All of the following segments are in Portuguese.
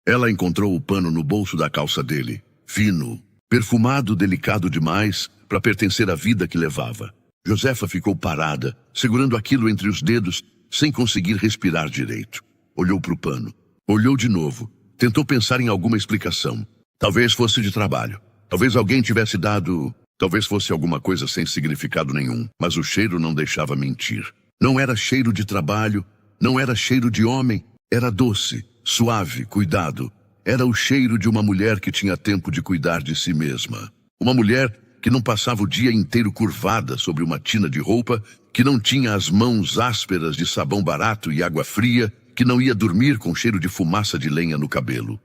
Ela encontrou o pano no bolso da calça dele, fino, perfumado, delicado demais para pertencer à vida que levava. Josefa ficou parada, segurando aquilo entre os dedos, sem conseguir respirar direito. Olhou para o pano. Olhou de novo. Tentou pensar em alguma explicação. Talvez fosse de trabalho. Talvez alguém tivesse dado... Talvez fosse alguma coisa sem significado nenhum. Mas o cheiro não deixava mentir. Não era cheiro de trabalho. Não era cheiro de homem. Era doce, suave, cuidado. Era o cheiro de uma mulher que tinha tempo de cuidar de si mesma. Uma mulher que não passava o dia inteiro curvada sobre uma tina de roupa, que não tinha as mãos ásperas de sabão barato e água fria, que não ia dormir com cheiro de fumaça de lenha no cabelo.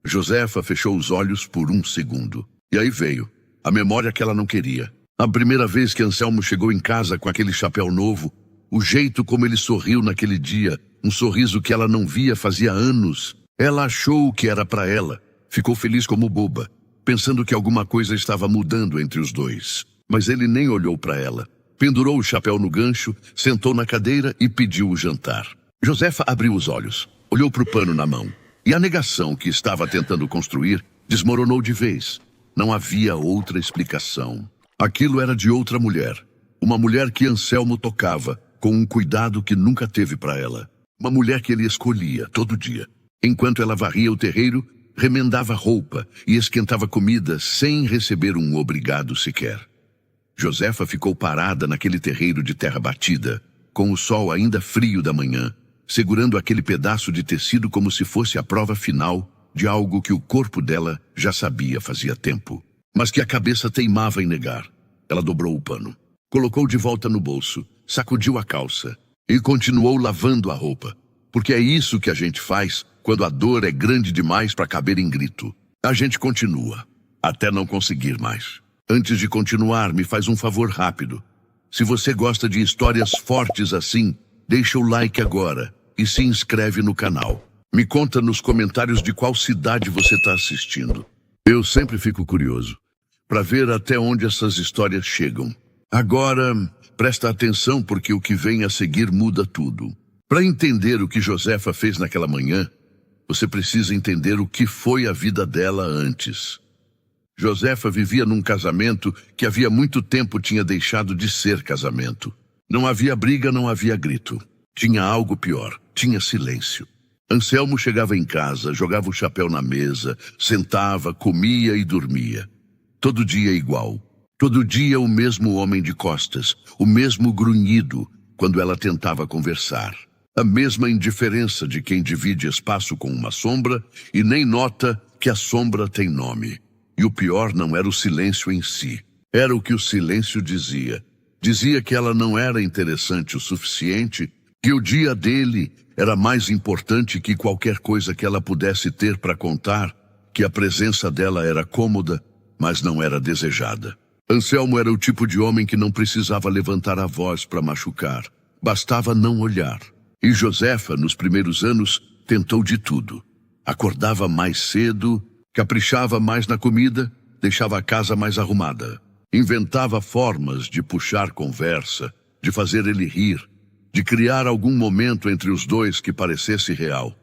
Josefa fechou os olhos por um segundo. E aí veio a memória que ela não queria. A primeira vez que Anselmo chegou em casa com aquele chapéu novo, o jeito como ele sorriu naquele dia, um sorriso que ela não via fazia anos. Ela achou que era para ela. Ficou feliz como boba, pensando que alguma coisa estava mudando entre os dois. Mas ele nem olhou para ela. Pendurou o chapéu no gancho, sentou na cadeira e pediu o jantar. Josefa abriu os olhos, olhou para o pano na mão. E a negação que estava tentando construir desmoronou de vez. Não havia outra explicação. Aquilo era de outra mulher. Uma mulher que Anselmo tocava, com um cuidado que nunca teve para ela. Uma mulher que ele escolhia todo dia. Enquanto ela varria o terreiro, remendava roupa e esquentava comida sem receber um obrigado sequer. Josefa ficou parada naquele terreiro de terra batida, com o sol ainda frio da manhã, segurando aquele pedaço de tecido como se fosse a prova final de algo que o corpo dela já sabia fazia tempo, mas que a cabeça teimava em negar. Ela dobrou o pano, colocou de volta no bolso, sacudiu a calça e continuou lavando a roupa, porque é isso que a gente faz quando a dor é grande demais para caber em grito. A gente continua, até não conseguir mais. Antes de continuar, me faz um favor rápido. Se você gosta de histórias fortes assim, deixa o like agora e se inscreve no canal. Me conta nos comentários de qual cidade você está assistindo. Eu sempre fico curioso para ver até onde essas histórias chegam. Agora, presta atenção porque o que vem a seguir muda tudo. Para entender o que Josefa fez naquela manhã, você precisa entender o que foi a vida dela antes. Josefa vivia num casamento que havia muito tempo tinha deixado de ser casamento. Não havia briga, não havia grito. Tinha algo pior, tinha silêncio. Anselmo chegava em casa, jogava o chapéu na mesa, sentava, comia e dormia. Todo dia igual. Todo dia o mesmo homem de costas, o mesmo grunhido quando ela tentava conversar. A mesma indiferença de quem divide espaço com uma sombra e nem nota que a sombra tem nome. E o pior não era o silêncio em si. Era o que o silêncio dizia. Dizia que ela não era interessante o suficiente, que o dia dele era mais importante que qualquer coisa que ela pudesse ter para contar, que a presença dela era cômoda, mas não era desejada. Anselmo era o tipo de homem que não precisava levantar a voz para machucar. Bastava não olhar. E Josefa, nos primeiros anos, tentou de tudo. Acordava mais cedo, caprichava mais na comida, deixava a casa mais arrumada. Inventava formas de puxar conversa, de fazer ele rir, de criar algum momento entre os dois que parecesse real.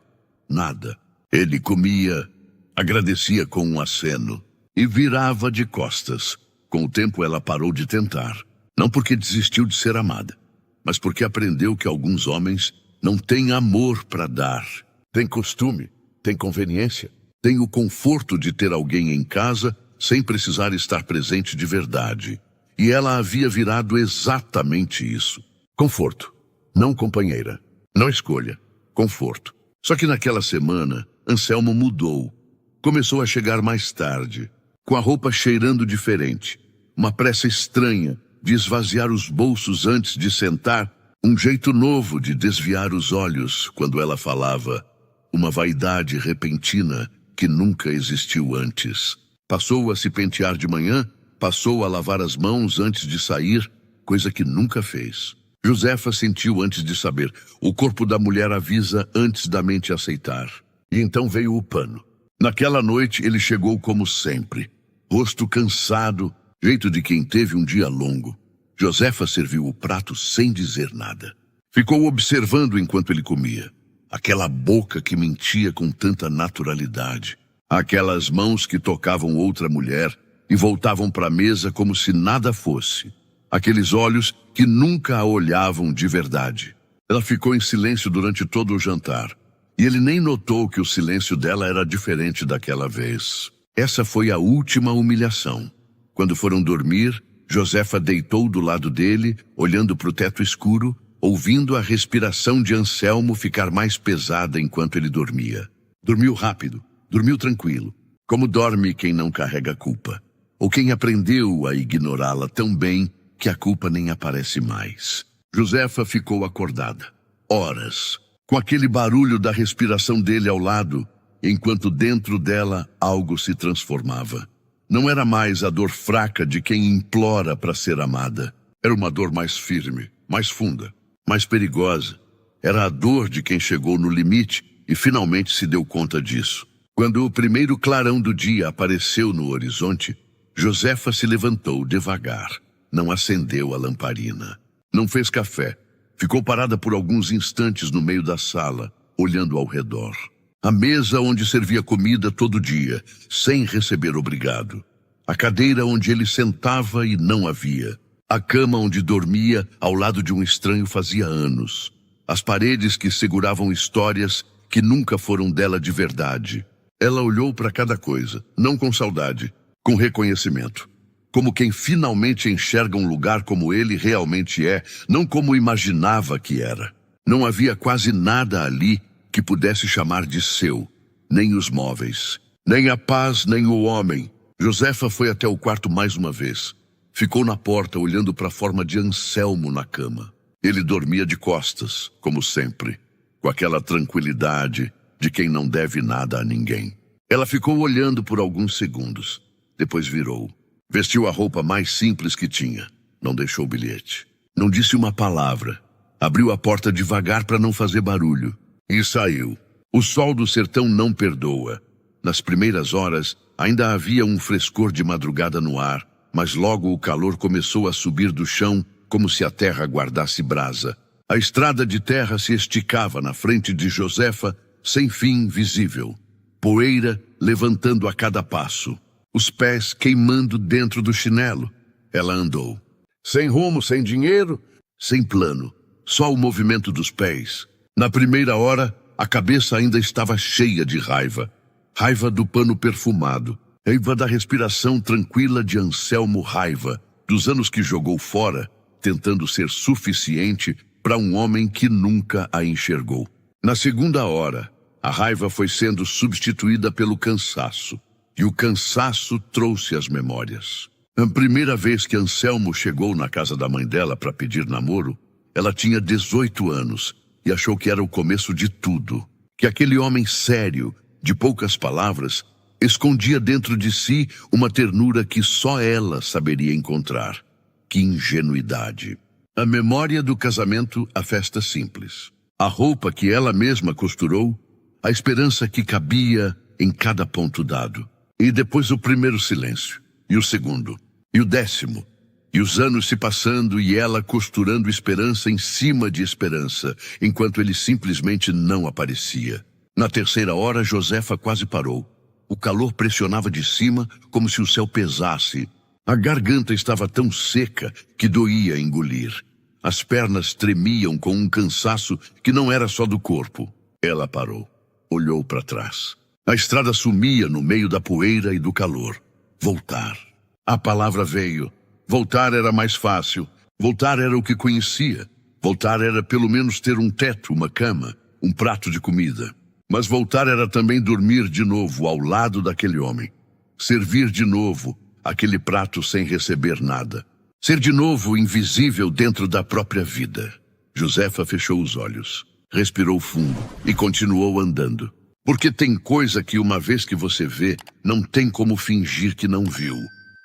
Nada. Ele comia, agradecia com um aceno e virava de costas. Com o tempo ela parou de tentar. Não porque desistiu de ser amada, mas porque aprendeu que alguns homens não têm amor para dar. Tem costume, tem conveniência, tem o conforto de ter alguém em casa sem precisar estar presente de verdade. E ela havia virado exatamente isso. Conforto. Não companheira, não escolha, conforto. Só que naquela semana, Anselmo mudou. Começou a chegar mais tarde, com a roupa cheirando diferente. Uma pressa estranha de esvaziar os bolsos antes de sentar, um jeito novo de desviar os olhos quando ela falava, uma vaidade repentina que nunca existiu antes. Passou a se pentear de manhã, passou a lavar as mãos antes de sair, coisa que nunca fez. Josefa sentiu antes de saber. O corpo da mulher avisa antes da mente aceitar. E então veio o pano. Naquela noite ele chegou como sempre. Rosto cansado, jeito de quem teve um dia longo. Josefa serviu o prato sem dizer nada. Ficou observando enquanto ele comia. aquela boca que mentia com tanta naturalidade, aquelas mãos que tocavam outra mulher e voltavam para a mesa como se nada fosse, aqueles olhos que nunca a olhavam de verdade. Ela ficou em silêncio durante todo o jantar, e ele nem notou que o silêncio dela era diferente daquela vez. Essa foi a última humilhação. Quando foram dormir, Josefa deitou do lado dele, olhando para o teto escuro, ouvindo a respiração de Anselmo ficar mais pesada enquanto ele dormia. Dormiu rápido, dormiu tranquilo, como dorme quem não carrega culpa, ou quem aprendeu a ignorá-la tão bem que a culpa nem aparece mais. Josefa ficou acordada, horas, com aquele barulho da respiração dele ao lado, enquanto dentro dela algo se transformava. Não era mais a dor fraca de quem implora para ser amada. Era uma dor mais firme, mais funda, mais perigosa. Era a dor de quem chegou no limite e finalmente se deu conta disso. Quando o primeiro clarão do dia apareceu no horizonte, Josefa se levantou devagar. Não acendeu a lamparina. Não fez café. Ficou parada por alguns instantes no meio da sala, olhando ao redor. A mesa onde servia comida todo dia, sem receber obrigado. A cadeira onde ele sentava e não havia. A cama onde dormia ao lado de um estranho fazia anos. As paredes que seguravam histórias que nunca foram dela de verdade. Ela olhou para cada coisa, não com saudade, com reconhecimento. Como quem finalmente enxerga um lugar como ele realmente é, não como imaginava que era. Não havia quase nada ali que pudesse chamar de seu, nem os móveis, nem a paz, nem o homem. Josefa foi até o quarto mais uma vez. Ficou na porta olhando para a forma de Anselmo na cama. Ele dormia de costas, como sempre, com aquela tranquilidade de quem não deve nada a ninguém. Ela ficou olhando por alguns segundos, depois virou. Vestiu a roupa mais simples que tinha. Não deixou o bilhete. Não disse uma palavra. Abriu a porta devagar para não fazer barulho. E saiu. O sol do sertão não perdoa. Nas primeiras horas, ainda havia um frescor de madrugada no ar, mas logo o calor começou a subir do chão como se a terra guardasse brasa. A estrada de terra se esticava na frente de Josefa, sem fim visível. Poeira levantando a cada passo. Os pés queimando dentro do chinelo. Ela andou. Sem rumo, sem dinheiro, sem plano. Só o movimento dos pés. Na primeira hora, a cabeça ainda estava cheia de raiva. Raiva do pano perfumado. Raiva da respiração tranquila de Anselmo. Raiva dos anos que jogou fora, tentando ser suficiente para um homem que nunca a enxergou. Na segunda hora, a raiva foi sendo substituída pelo cansaço. E o cansaço trouxe as memórias. A primeira vez que Anselmo chegou na casa da mãe dela para pedir namoro, ela tinha 18 anos e achou que era o começo de tudo. Que aquele homem sério, de poucas palavras, escondia dentro de si uma ternura que só ela saberia encontrar. Que ingenuidade! A memória do casamento, a festa simples. A roupa que ela mesma costurou, a esperança que cabia em cada ponto dado. E depois o primeiro silêncio, e o segundo, e o 10º, e os anos se passando e ela costurando esperança em cima de esperança, enquanto ele simplesmente não aparecia. Na terceira hora, Josefa quase parou. O calor pressionava de cima como se o céu pesasse. A garganta estava tão seca que doía engolir. As pernas tremiam com um cansaço que não era só do corpo. Ela parou, olhou para trás. A estrada sumia no meio da poeira e do calor. Voltar. A palavra veio. Voltar era mais fácil. Voltar era o que conhecia. Voltar era pelo menos ter um teto, uma cama, um prato de comida. Mas voltar era também dormir de novo ao lado daquele homem. Servir de novo aquele prato sem receber nada. Ser de novo invisível dentro da própria vida. Josefa fechou os olhos, respirou fundo e continuou andando. Porque tem coisa que uma vez que você vê, não tem como fingir que não viu.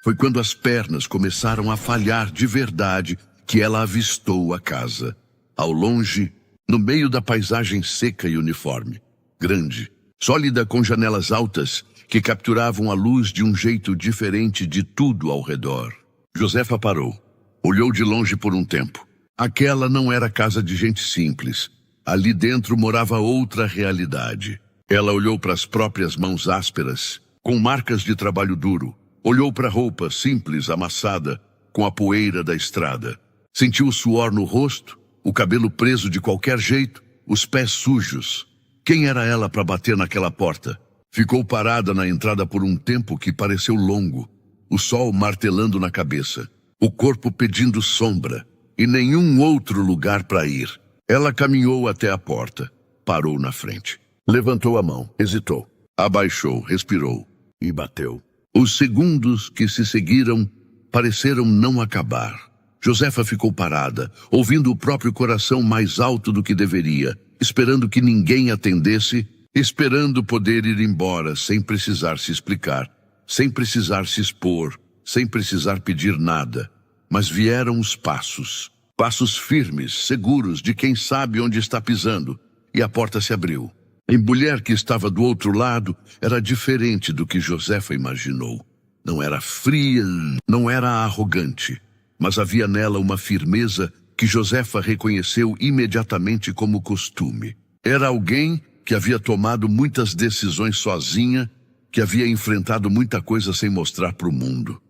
Foi quando as pernas começaram a falhar de verdade que ela avistou a casa. Ao longe, no meio da paisagem seca e uniforme. Grande, sólida com janelas altas que capturavam a luz de um jeito diferente de tudo ao redor. Josefa parou. Olhou de longe por um tempo. Aquela não era casa de gente simples. Ali dentro morava outra realidade. Ela olhou para as próprias mãos ásperas, com marcas de trabalho duro. Olhou para a roupa simples, amassada, com a poeira da estrada. Sentiu o suor no rosto, o cabelo preso de qualquer jeito, os pés sujos. Quem era ela para bater naquela porta? Ficou parada na entrada por um tempo que pareceu longo, o sol martelando na cabeça, o corpo pedindo sombra e nenhum outro lugar para ir. Ela caminhou até a porta, parou na frente. Levantou a mão, hesitou, abaixou, respirou e bateu. Os segundos que se seguiram pareceram não acabar. Josefa ficou parada, ouvindo o próprio coração mais alto do que deveria, esperando que ninguém atendesse, esperando poder ir embora sem precisar se explicar, sem precisar se expor, sem precisar pedir nada. Mas vieram os passos, passos firmes, seguros de quem sabe onde está pisando, e a porta se abriu. A mulher que estava do outro lado era diferente do que Josefa imaginou. Não era fria, não era arrogante, mas havia nela uma firmeza que Josefa reconheceu imediatamente como costume. Era alguém que havia tomado muitas decisões sozinha, que havia enfrentado muita coisa sem mostrar para o mundo.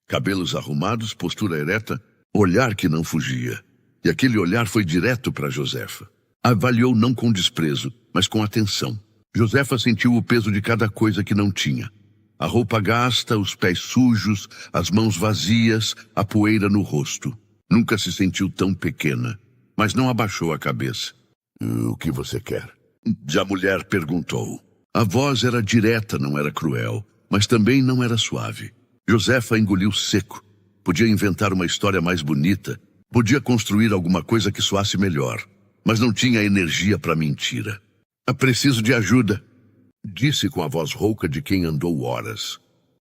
Cabelos arrumados, postura ereta, olhar que não fugia. E aquele olhar foi direto para Josefa. Avaliou não com desprezo, mas com atenção. Josefa sentiu o peso de cada coisa que não tinha. A roupa gasta, os pés sujos, as mãos vazias, a poeira no rosto. Nunca se sentiu tão pequena, mas não abaixou a cabeça. O que você quer? A mulher perguntou. A voz era direta, não era cruel, mas também não era suave. Josefa engoliu seco. Podia inventar uma história mais bonita, podia construir alguma coisa que soasse melhor, mas não tinha energia para mentira. Preciso de ajuda, disse com a voz rouca de quem andou horas.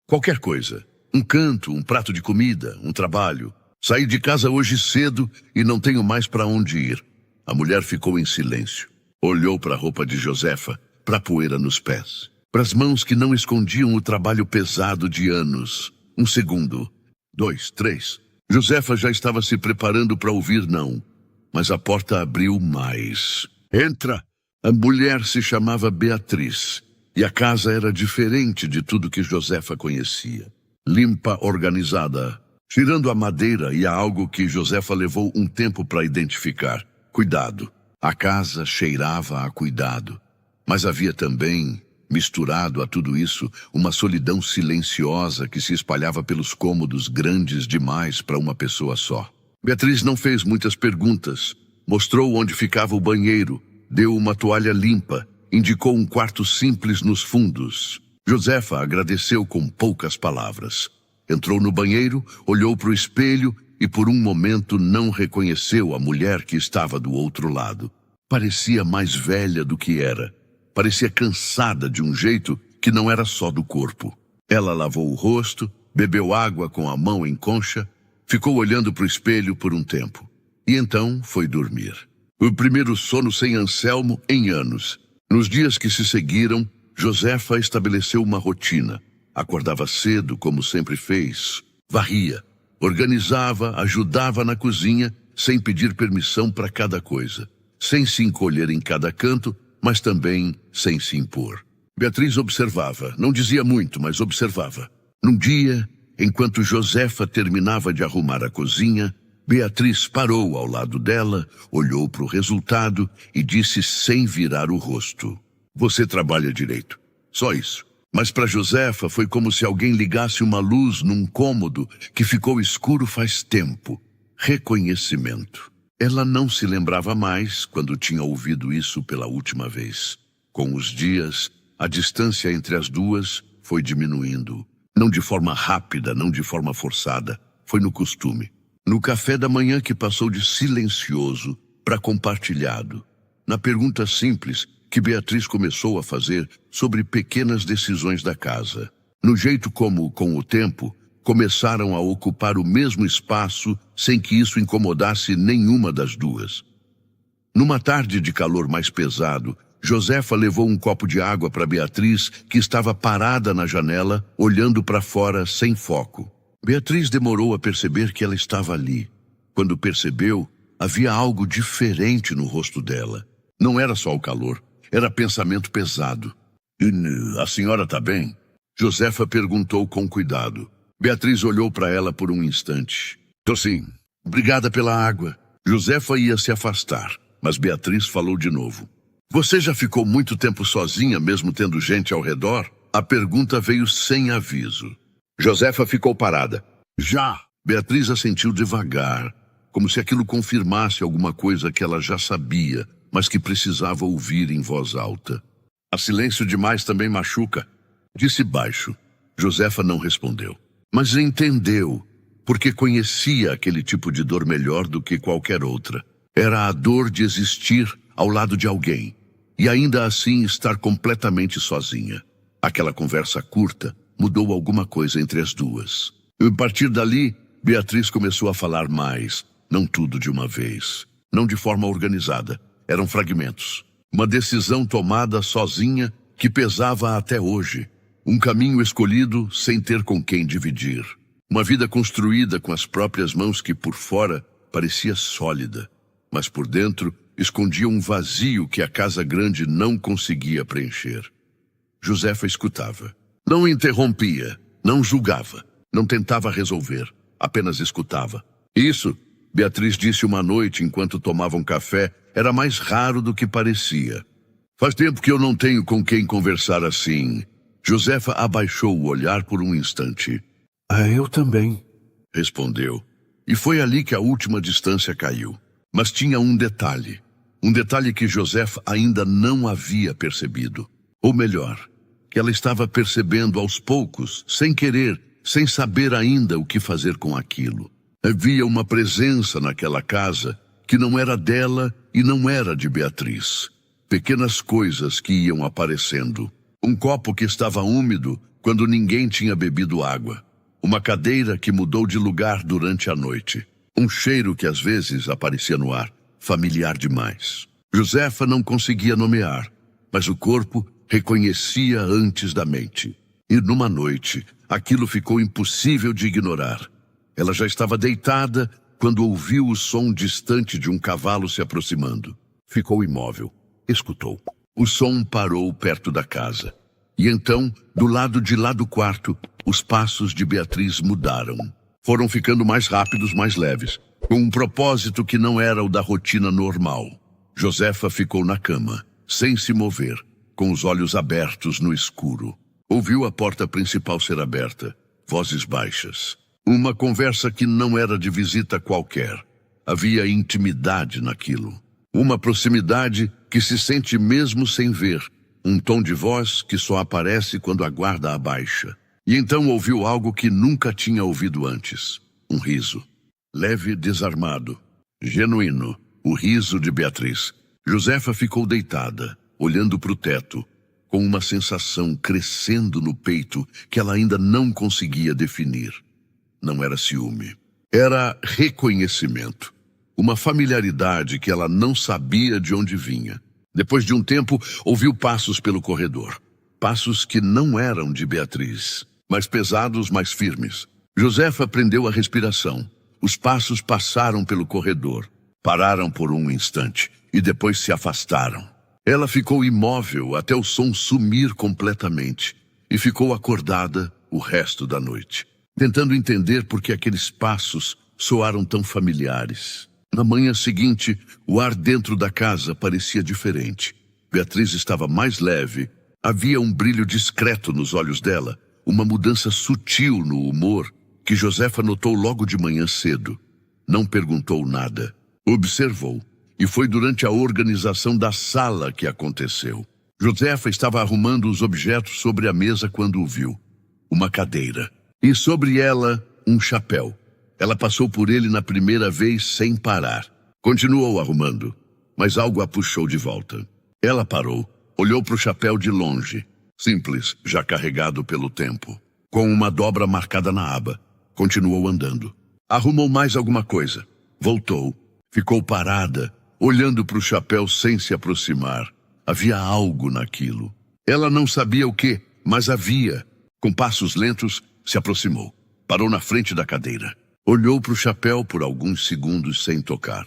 Qualquer coisa. Um canto, um prato de comida, um trabalho. Saí de casa hoje cedo e não tenho mais para onde ir. A mulher ficou em silêncio. Olhou para a roupa de Josefa, para a poeira nos pés, para as mãos que não escondiam o trabalho pesado de anos. Um segundo, 2, 3. Josefa já estava se preparando para ouvir não, mas a porta abriu mais. Entra! A mulher se chamava Beatriz, e a casa era diferente de tudo que Josefa conhecia. Limpa, organizada, tirando a madeira e a algo que Josefa levou um tempo para identificar. Cuidado. A casa cheirava a cuidado, mas havia também, misturado a tudo isso, uma solidão silenciosa que se espalhava pelos cômodos grandes demais para uma pessoa só. Beatriz não fez muitas perguntas, mostrou onde ficava o banheiro, deu uma toalha limpa, indicou um quarto simples nos fundos. Josefa agradeceu com poucas palavras. Entrou no banheiro, olhou para o espelho e por um momento não reconheceu a mulher que estava do outro lado. Parecia mais velha do que era. Parecia cansada de um jeito que não era só do corpo. Ela lavou o rosto, bebeu água com a mão em concha, ficou olhando para o espelho por um tempo. E então foi dormir. O primeiro sono sem Anselmo em anos. Nos dias que se seguiram, Josefa estabeleceu uma rotina. Acordava cedo, como sempre fez. Varria. Organizava, ajudava na cozinha, sem pedir permissão para cada coisa. Sem se encolher em cada canto, mas também sem se impor. Beatriz observava, não dizia muito, mas observava. Num dia, enquanto Josefa terminava de arrumar a cozinha, Beatriz parou ao lado dela, olhou para o resultado e disse sem virar o rosto: "Você trabalha direito." Só isso. Mas para Josefa foi como se alguém ligasse uma luz num cômodo que ficou escuro faz tempo. Reconhecimento. Ela não se lembrava mais quando tinha ouvido isso pela última vez. Com os dias, a distância entre as duas foi diminuindo. Não de forma rápida, não de forma forçada. Foi no costume. No café da manhã que passou de silencioso para compartilhado. Na pergunta simples que Beatriz começou a fazer sobre pequenas decisões da casa. No jeito como, com o tempo, começaram a ocupar o mesmo espaço sem que isso incomodasse nenhuma das duas. Numa tarde de calor mais pesado, Josefa levou um copo de água para Beatriz, que estava parada na janela, olhando para fora sem foco. Beatriz demorou a perceber que ela estava ali. Quando percebeu, havia algo diferente no rosto dela. Não era só o calor, era pensamento pesado. A senhora está bem? Josefa perguntou com cuidado. Beatriz olhou para ela por um instante. Tô sim. Obrigada pela água. Josefa ia se afastar, mas Beatriz falou de novo. Você já ficou muito tempo sozinha, mesmo tendo gente ao redor? A pergunta veio sem aviso. Josefa ficou parada. Já. Beatriz assentiu devagar, como se aquilo confirmasse alguma coisa que ela já sabia, mas que precisava ouvir em voz alta. Há silêncio demais também machuca, disse baixo. Josefa não respondeu, mas entendeu, porque conhecia aquele tipo de dor melhor do que qualquer outra. Era a dor de existir ao lado de alguém, e ainda assim estar completamente sozinha. Aquela conversa curta mudou alguma coisa entre as duas. A partir dali, Beatriz começou a falar mais, não tudo de uma vez, não de forma organizada, eram fragmentos. Uma decisão tomada sozinha que pesava até hoje. Um caminho escolhido sem ter com quem dividir. Uma vida construída com as próprias mãos que por fora parecia sólida, mas por dentro escondia um vazio que a casa grande não conseguia preencher. Josefa escutava. Não interrompia, não julgava, não tentava resolver, apenas escutava. Isso, Beatriz disse uma noite enquanto tomavam café, era mais raro do que parecia. Faz tempo que eu não tenho com quem conversar assim. Josefa abaixou o olhar por um instante. Eu também, respondeu. E foi ali que a última distância caiu. Mas tinha um detalhe que Josefa ainda não havia percebido. Ou melhor, que ela estava percebendo aos poucos, sem querer, sem saber ainda o que fazer com aquilo. Havia uma presença naquela casa que não era dela e não era de Beatriz. Pequenas coisas que iam aparecendo. Um copo que estava úmido quando ninguém tinha bebido água. Uma cadeira que mudou de lugar durante a noite. Um cheiro que às vezes aparecia no ar, familiar demais. Josefa não conseguia nomear, mas o corpo reconhecia antes da mente. E numa noite, aquilo ficou impossível de ignorar. Ela já estava deitada quando ouviu o som distante de um cavalo se aproximando. Ficou imóvel. Escutou. O som parou perto da casa. E então, do lado de lá do quarto, os passos de Beatriz mudaram. Foram ficando mais rápidos, mais leves, com um propósito que não era o da rotina normal. Josefa ficou na cama, sem se mover, com os olhos abertos no escuro. Ouviu a porta principal ser aberta, vozes baixas. Uma conversa que não era de visita qualquer. Havia intimidade naquilo. Uma proximidade que se sente mesmo sem ver. Um tom de voz que só aparece quando a guarda abaixa. E então ouviu algo que nunca tinha ouvido antes. Um riso. Leve, desarmado. Genuíno. O riso de Beatriz. Josefa ficou deitada, olhando para o teto, com uma sensação crescendo no peito que ela ainda não conseguia definir. Não era ciúme. Era reconhecimento. Uma familiaridade que ela não sabia de onde vinha. Depois de um tempo, ouviu passos pelo corredor. Passos que não eram de Beatriz, mais pesados, mais firmes. Josefa prendeu a respiração. Os passos passaram pelo corredor. Pararam por um instante e depois se afastaram. Ela ficou imóvel até o som sumir completamente e ficou acordada o resto da noite, tentando entender por que aqueles passos soaram tão familiares. Na manhã seguinte, o ar dentro da casa parecia diferente. Beatriz estava mais leve. Havia um brilho discreto nos olhos dela, uma mudança sutil no humor que Josefa notou logo de manhã cedo. Não perguntou nada. Observou. E foi durante a organização da sala que aconteceu. Josefa estava arrumando os objetos sobre a mesa quando o viu. Uma cadeira. E sobre ela, um chapéu. Ela passou por ele na primeira vez sem parar. Continuou arrumando, mas algo a puxou de volta. Ela parou, olhou para o chapéu de longe. Simples, já carregado pelo tempo. Com uma dobra marcada na aba. Continuou andando. Arrumou mais alguma coisa. Voltou. Ficou parada, olhando para o chapéu sem se aproximar. Havia algo naquilo. Ela não sabia o que, mas havia. Com passos lentos, se aproximou. Parou na frente da cadeira. Olhou para o chapéu por alguns segundos sem tocar.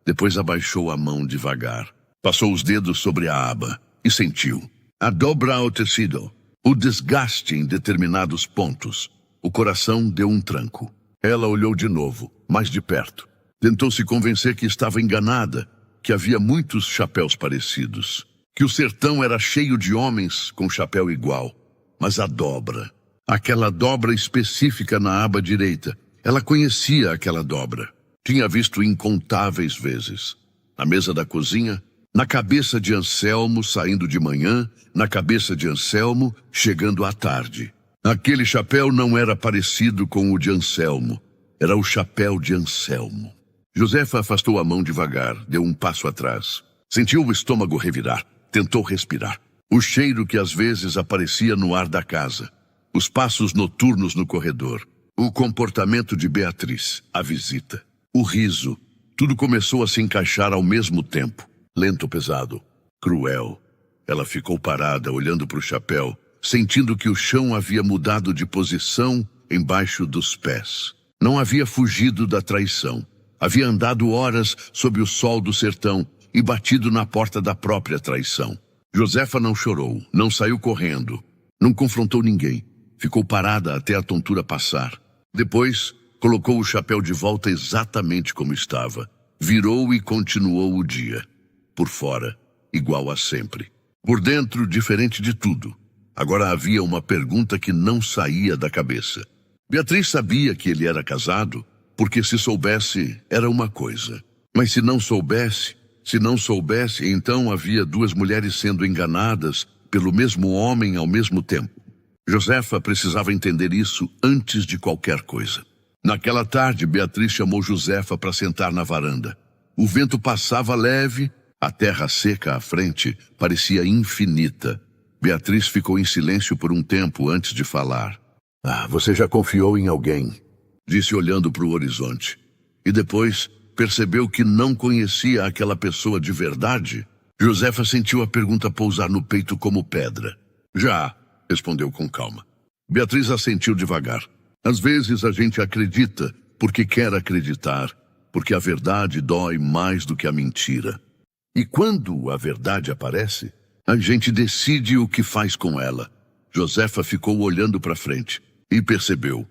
Depois abaixou a mão devagar. Passou os dedos sobre a aba e sentiu. A dobra ao tecido. O desgaste em determinados pontos. O coração deu um tranco. Ela olhou de novo, mais de perto. Tentou se convencer que estava enganada, que havia muitos chapéus parecidos, que o sertão era cheio de homens com chapéu igual. Mas a dobra, aquela dobra específica na aba direita, ela conhecia aquela dobra. Tinha visto incontáveis vezes. Na mesa da cozinha, na cabeça de Anselmo saindo de manhã, na cabeça de Anselmo chegando à tarde. Aquele chapéu não era parecido com o de Anselmo. Era o chapéu de Anselmo. Josefa afastou a mão devagar, deu um passo atrás. Sentiu o estômago revirar. Tentou respirar. O cheiro que às vezes aparecia no ar da casa. Os passos noturnos no corredor. O comportamento de Beatriz, a visita. O riso. Tudo começou a se encaixar ao mesmo tempo. Lento, pesado. Cruel. Ela ficou parada, olhando para o chapéu, sentindo que o chão havia mudado de posição embaixo dos pés. Não havia fugido da traição. Havia andado horas sob o sol do sertão e batido na porta da própria traição. Josefa não chorou, não saiu correndo, não confrontou ninguém. Ficou parada até a tontura passar. Depois, colocou o chapéu de volta exatamente como estava. Virou e continuou o dia. Por fora, igual a sempre. Por dentro, diferente de tudo. Agora havia uma pergunta que não saía da cabeça. Beatriz sabia que ele era casado, porque se soubesse, era uma coisa. Mas se não soubesse, então havia duas mulheres sendo enganadas pelo mesmo homem ao mesmo tempo. Josefa precisava entender isso antes de qualquer coisa. Naquela tarde, Beatriz chamou Josefa para sentar na varanda. O vento passava leve, a terra seca à frente parecia infinita. Beatriz ficou em silêncio por um tempo antes de falar. Você já confiou em alguém? Disse olhando para o horizonte. E depois percebeu que não conhecia aquela pessoa de verdade. Josefa sentiu a pergunta pousar no peito como pedra. Já, respondeu com calma. Beatriz assentiu devagar. Às vezes a gente acredita porque quer acreditar, porque a verdade dói mais do que a mentira. E quando a verdade aparece, a gente decide o que faz com ela. Josefa ficou olhando para frente e percebeu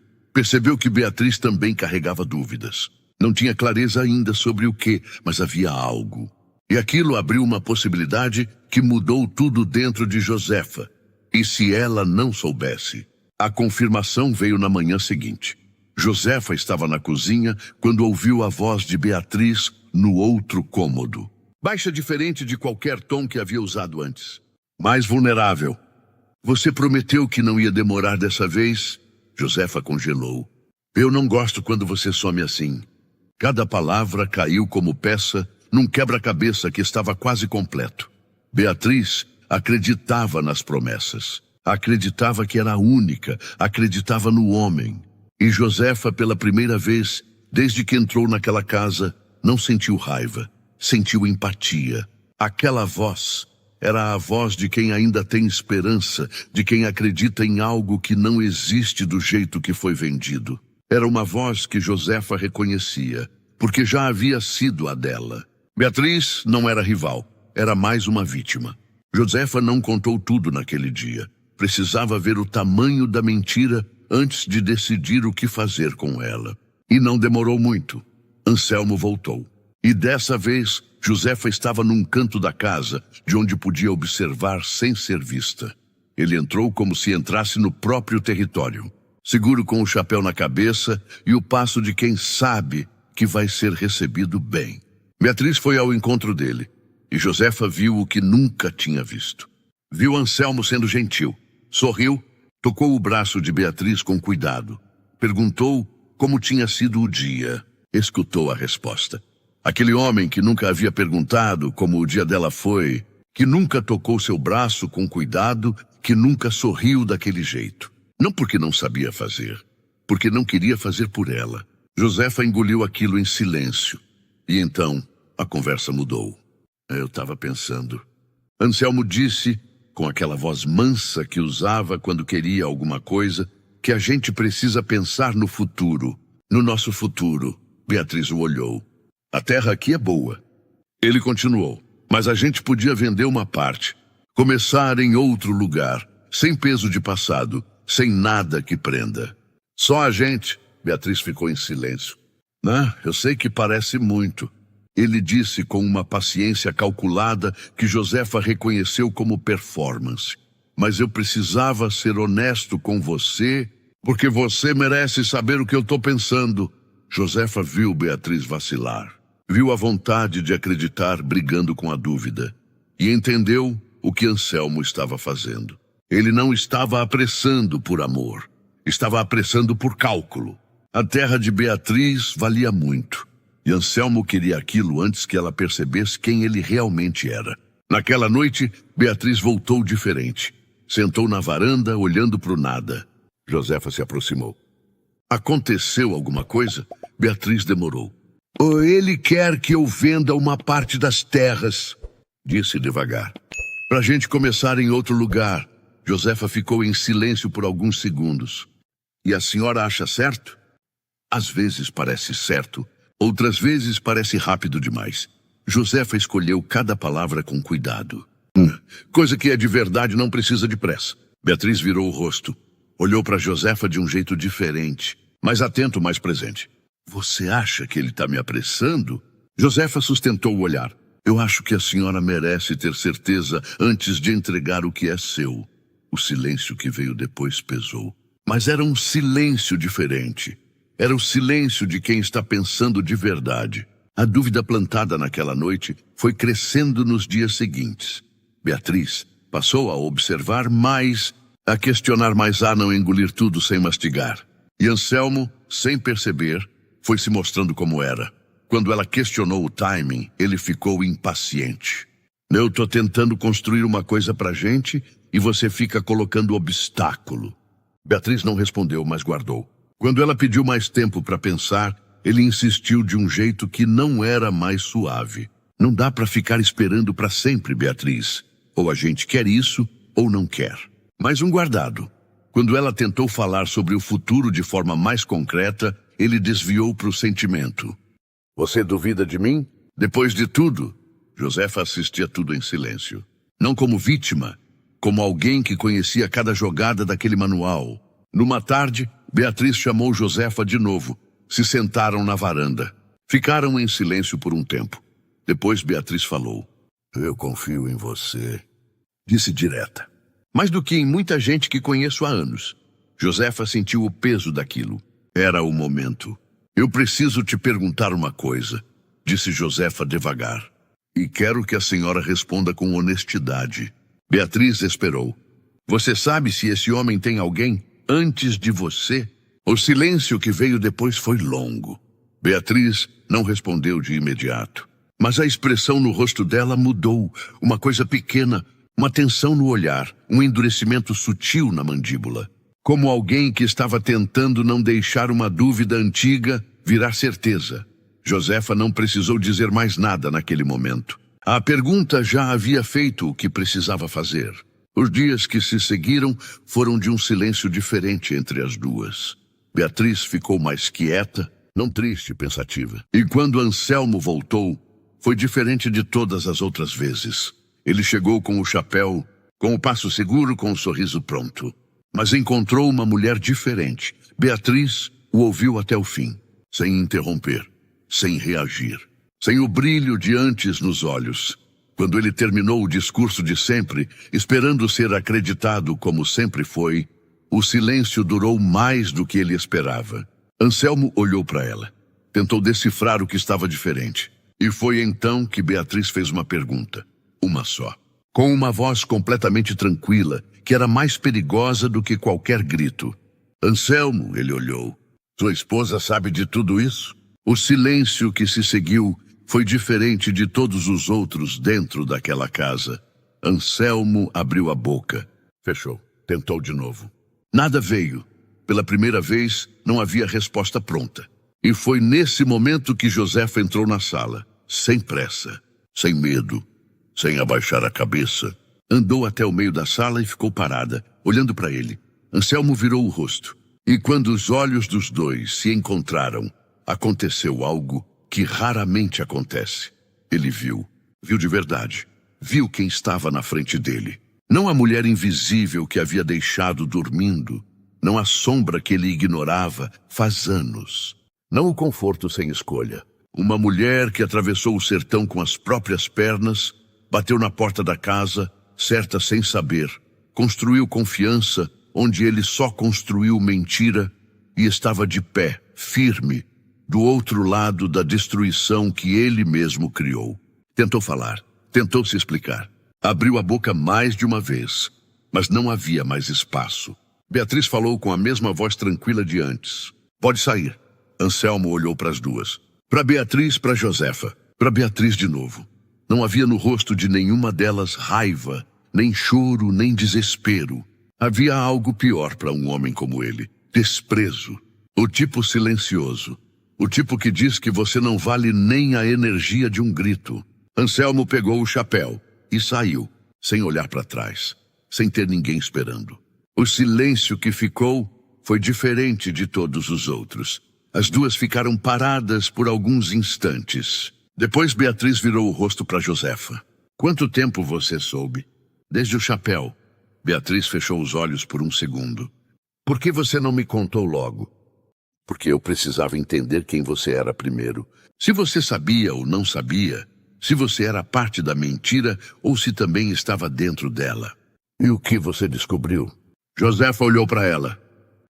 que Beatriz também carregava dúvidas. Não tinha clareza ainda sobre o que, mas havia algo. E aquilo abriu uma possibilidade que mudou tudo dentro de Josefa. E se ela não soubesse? A confirmação veio na manhã seguinte. Josefa estava na cozinha quando ouviu a voz de Beatriz no outro cômodo. Baixa, diferente de qualquer tom que havia usado antes. Mais vulnerável. Você prometeu que não ia demorar dessa vez? Josefa congelou. Eu não gosto quando você some assim. Cada palavra caiu como peça num quebra-cabeça que estava quase completo. Beatriz acreditava nas promessas. Acreditava que era a única. Acreditava no homem. E Josefa, pela primeira vez, desde que entrou naquela casa, não sentiu raiva. Sentiu empatia. Aquela voz era a voz de quem ainda tem esperança, de quem acredita em algo que não existe do jeito que foi vendido. Era uma voz que Josefa reconhecia, porque já havia sido a dela. Beatriz não era rival, era mais uma vítima. Josefa não contou tudo naquele dia. Precisava ver o tamanho da mentira antes de decidir o que fazer com ela. E não demorou muito. Anselmo voltou. E dessa vez, Josefa estava num canto da casa, de onde podia observar sem ser vista. Ele entrou como se entrasse no próprio território, seguro com o chapéu na cabeça e o passo de quem sabe que vai ser recebido bem. Beatriz foi ao encontro dele, e Josefa viu o que nunca tinha visto. Viu Anselmo sendo gentil, sorriu, tocou o braço de Beatriz com cuidado, perguntou como tinha sido o dia, escutou a resposta. Aquele homem que nunca havia perguntado como o dia dela foi, que nunca tocou seu braço com cuidado, que nunca sorriu daquele jeito. Não porque não sabia fazer, porque não queria fazer por ela. Josefa engoliu aquilo em silêncio. E então a conversa mudou. Eu estava pensando. Anselmo disse, com aquela voz mansa que usava quando queria alguma coisa, que a gente precisa pensar no futuro, no nosso futuro. Beatriz o olhou. A terra aqui é boa. Ele continuou. Mas a gente podia vender uma parte, começar em outro lugar, sem peso de passado, sem nada que prenda. Só a gente. Beatriz ficou em silêncio. Eu sei que parece muito. Ele disse com uma paciência calculada que Josefa reconheceu como performance. Mas eu precisava ser honesto com você, porque você merece saber o que eu estou pensando. Josefa viu Beatriz vacilar. Viu a vontade de acreditar brigando com a dúvida. E entendeu o que Anselmo estava fazendo. Ele não estava apressando por amor. Estava apressando por cálculo. A terra de Beatriz valia muito. E Anselmo queria aquilo antes que ela percebesse quem ele realmente era. Naquela noite, Beatriz voltou diferente. Sentou na varanda, olhando para o nada. Josefa se aproximou. Aconteceu alguma coisa? Beatriz demorou. Ele quer que eu venda uma parte das terras, disse devagar. Para a gente começar em outro lugar. Josefa ficou em silêncio por alguns segundos. E a senhora acha certo? Às vezes parece certo, outras vezes parece rápido demais. Josefa escolheu cada palavra com cuidado. Coisa que é de verdade não precisa de pressa. Beatriz virou o rosto. Olhou para Josefa de um jeito diferente, mais atento, mais presente. Você acha que ele está me apressando? Josefa sustentou o olhar. Eu acho que a senhora merece ter certeza antes de entregar o que é seu. O silêncio que veio depois pesou. Mas era um silêncio diferente. Era o silêncio de quem está pensando de verdade. A dúvida plantada naquela noite foi crescendo nos dias seguintes. Beatriz passou a observar mais, a questionar mais, a não engolir tudo sem mastigar. E Anselmo, sem perceber, foi se mostrando como era. Quando ela questionou o timing, ele ficou impaciente. Eu tô tentando construir uma coisa pra gente e você fica colocando obstáculo. Beatriz não respondeu, mas guardou. Quando ela pediu mais tempo para pensar, ele insistiu de um jeito que não era mais suave. Não dá para ficar esperando para sempre, Beatriz. Ou a gente quer isso, ou não quer. Mais um guardado. Quando ela tentou falar sobre o futuro de forma mais concreta, ele desviou para o sentimento. Você duvida de mim? Depois de tudo, Josefa assistia tudo em silêncio. Não como vítima, como alguém que conhecia cada jogada daquele manual. Numa tarde, Beatriz chamou Josefa de novo. Se sentaram na varanda. Ficaram em silêncio por um tempo. Depois Beatriz falou. Eu confio em você. Disse direta. Mais do que em muita gente que conheço há anos. Josefa sentiu o peso daquilo. Era o momento. Eu preciso te perguntar uma coisa, disse Josefa devagar. E quero que a senhora responda com honestidade. Beatriz esperou. Você sabe se esse homem tem alguém antes de você? O silêncio que veio depois foi longo. Beatriz não respondeu de imediato. Mas a expressão no rosto dela mudou. Uma coisa pequena, uma tensão no olhar, um endurecimento sutil na mandíbula. Como alguém que estava tentando não deixar uma dúvida antiga virar certeza. Josefa não precisou dizer mais nada naquele momento. A pergunta já havia feito o que precisava fazer. Os dias que se seguiram foram de um silêncio diferente entre as duas. Beatriz ficou mais quieta, não triste, pensativa. E quando Anselmo voltou, foi diferente de todas as outras vezes. Ele chegou com o chapéu, com o passo seguro, com o sorriso pronto. Mas encontrou uma mulher diferente. Beatriz o ouviu até o fim, sem interromper, sem reagir, sem o brilho de antes nos olhos. Quando ele terminou o discurso de sempre, esperando ser acreditado como sempre foi, o silêncio durou mais do que ele esperava. Anselmo olhou para ela, tentou decifrar o que estava diferente. E foi então que Beatriz fez uma pergunta, uma só, com uma voz completamente tranquila, que era mais perigosa do que qualquer grito. Anselmo, ele olhou. Sua esposa sabe de tudo isso? O silêncio que se seguiu foi diferente de todos os outros dentro daquela casa. Anselmo abriu a boca. Fechou. Tentou de novo. Nada veio. Pela primeira vez, não havia resposta pronta. E foi nesse momento que Josefa entrou na sala, sem pressa, sem medo, sem abaixar a cabeça. Andou até o meio da sala e ficou parada, olhando para ele. Anselmo virou o rosto. E quando os olhos dos dois se encontraram, aconteceu algo que raramente acontece. Ele viu Viu de verdade. Viu quem estava na frente dele. Não a mulher invisível que havia deixado dormindo. Não a sombra que ele ignorava faz anos. Não o conforto sem escolha. Uma mulher que atravessou o sertão com as próprias pernas, bateu na porta da casa, certa sem saber. Construiu confiança onde ele só construiu mentira e estava de pé, firme, do outro lado da destruição que ele mesmo criou. Tentou falar, tentou se explicar. Abriu a boca mais de uma vez, mas não havia mais espaço. Beatriz falou com a mesma voz tranquila de antes. Pode sair. Anselmo olhou para as duas. Para Beatriz, para Josefa. Para Beatriz de novo. Não havia no rosto de nenhuma delas raiva, nem choro, nem desespero. Havia algo pior para um homem como ele. Desprezo. O tipo silencioso. O tipo que diz que você não vale nem a energia de um grito. Anselmo pegou o chapéu e saiu, sem olhar para trás, sem ter ninguém esperando. O silêncio que ficou foi diferente de todos os outros. As duas ficaram paradas por alguns instantes. Depois Beatriz virou o rosto para Josefa. Quanto tempo você soube? Desde o chapéu. Beatriz fechou os olhos por um segundo. Por que você não me contou logo? Porque eu precisava entender quem você era primeiro. Se você sabia ou não sabia, se você era parte da mentira ou se também estava dentro dela. E o que você descobriu? Josefa olhou para ela.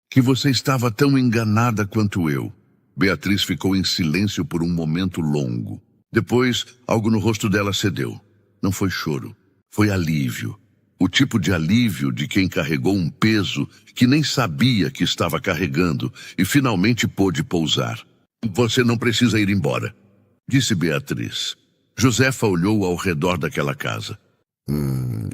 Que você estava tão enganada quanto eu. Beatriz ficou em silêncio por um momento longo. Depois, algo no rosto dela cedeu. Não foi choro, foi alívio. O tipo de alívio de quem carregou um peso que nem sabia que estava carregando e finalmente pôde pousar. Você não precisa ir embora, disse Beatriz. Josefa olhou ao redor daquela casa.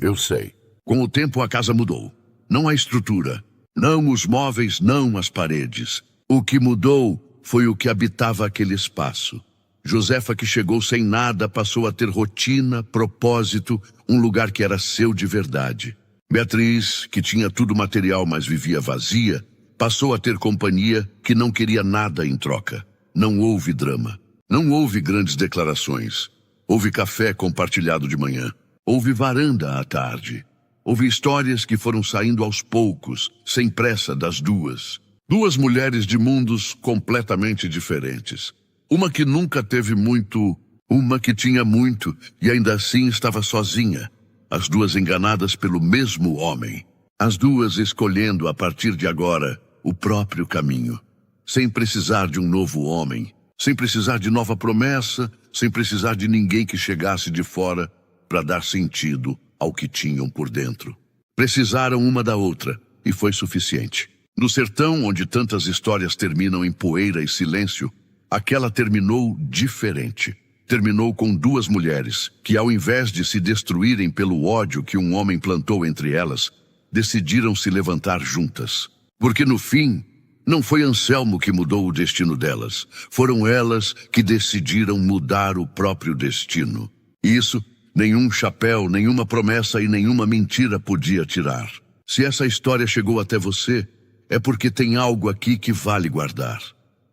Eu sei. Com o tempo a casa mudou. Não a estrutura, não os móveis, não as paredes. O que mudou foi o que habitava aquele espaço. Josefa, que chegou sem nada, passou a ter rotina, propósito, um lugar que era seu de verdade. Beatriz, que tinha tudo material, mas vivia vazia, passou a ter companhia que não queria nada em troca. Não houve drama. Não houve grandes declarações. Houve café compartilhado de manhã. Houve varanda à tarde. Houve histórias que foram saindo aos poucos, sem pressa das duas. Duas mulheres de mundos completamente diferentes. Uma que nunca teve muito, uma que tinha muito e ainda assim estava sozinha. As duas enganadas pelo mesmo homem. As duas escolhendo a partir de agora o próprio caminho. Sem precisar de um novo homem, sem precisar de nova promessa, sem precisar de ninguém que chegasse de fora para dar sentido ao que tinham por dentro. Precisaram uma da outra e foi suficiente. No sertão, onde tantas histórias terminam em poeira e silêncio, aquela terminou diferente. Terminou com duas mulheres que, ao invés de se destruírem pelo ódio que um homem plantou entre elas, decidiram se levantar juntas. Porque no fim, não foi Anselmo que mudou o destino delas. Foram elas que decidiram mudar o próprio destino. E isso, nenhum chapéu, nenhuma promessa e nenhuma mentira podia tirar. Se essa história chegou até você, é porque tem algo aqui que vale guardar.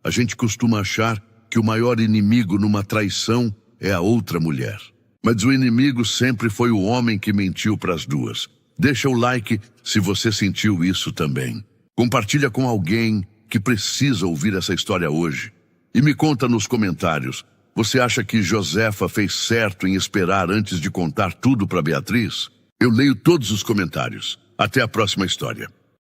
A gente costuma achar que o maior inimigo numa traição é a outra mulher. Mas o inimigo sempre foi o homem que mentiu para as duas. Deixa o like se você sentiu isso também. Compartilha com alguém que precisa ouvir essa história hoje. E me conta nos comentários, você acha que Josefa fez certo em esperar antes de contar tudo para Beatriz? Eu leio todos os comentários. Até a próxima história.